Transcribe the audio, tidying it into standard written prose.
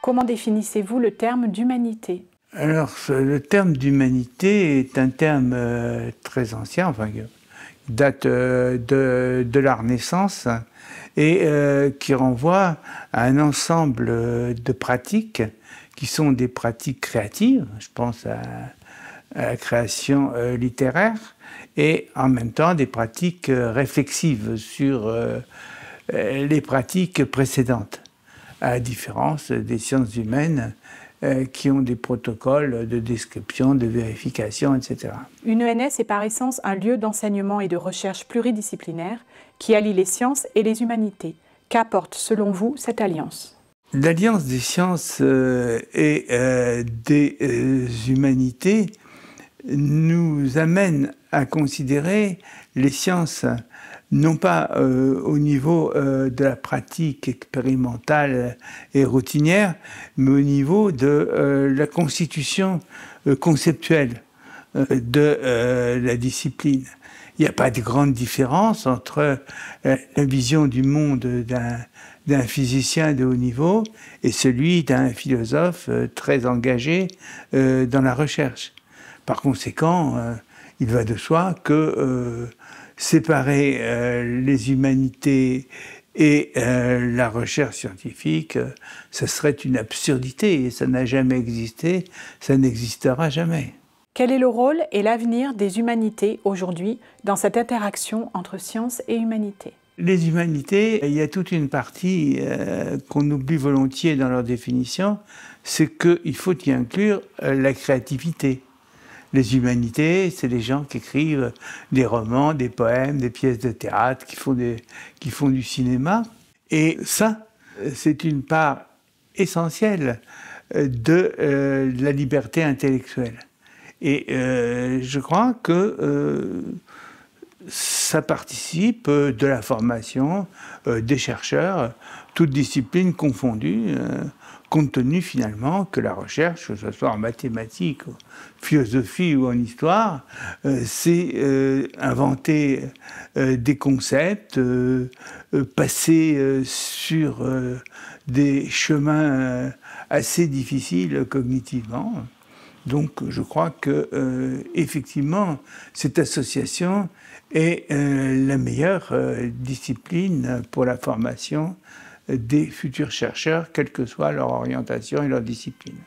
Comment définissez-vous le terme d'humanité? Alors, le terme d'humanité est un terme très ancien, enfin, qui date de la Renaissance et qui renvoie à un ensemble de pratiques qui sont des pratiques créatives, je pense à la création littéraire, et en même temps des pratiques réflexives sur les pratiques précédentes, à la différence des sciences humaines qui ont des protocoles de description, de vérification, etc. Une ENS est par essence un lieu d'enseignement et de recherche pluridisciplinaire qui allie les sciences et les humanités. Qu'apporte, selon vous, cette alliance? L'alliance des sciences et des humanités nous amène à considérer les sciences non pas au niveau de la pratique expérimentale et routinière, mais au niveau de la constitution conceptuelle de la discipline. Il n'y a pas de grande différence entre la vision du monde d'un physicien de haut niveau et celui d'un philosophe très engagé dans la recherche. Par conséquent, il va de soi que séparer les humanités et la recherche scientifique, ça serait une absurdité, et ça n'a jamais existé, ça n'existera jamais. Quel est le rôle et l'avenir des humanités aujourd'hui dans cette interaction entre sciences et humanité? Les humanités, il y a toute une partie qu'on oublie volontiers dans leur définition, c'est qu'il faut y inclure la créativité. Les humanités, c'est les gens qui écrivent des romans, des poèmes, des pièces de théâtre, qui font du cinéma. Et ça, c'est une part essentielle de la liberté intellectuelle. Et je crois que ça participe de la formation des chercheurs, toutes disciplines confondues, compte tenu finalement que la recherche, que ce soit en mathématiques, en philosophie ou en histoire, c'est inventer des concepts, passer sur des chemins assez difficiles cognitivement. Donc je crois que effectivement cette association est la meilleure discipline pour la formation des futurs chercheurs, quelle que soit leur orientation et leur discipline.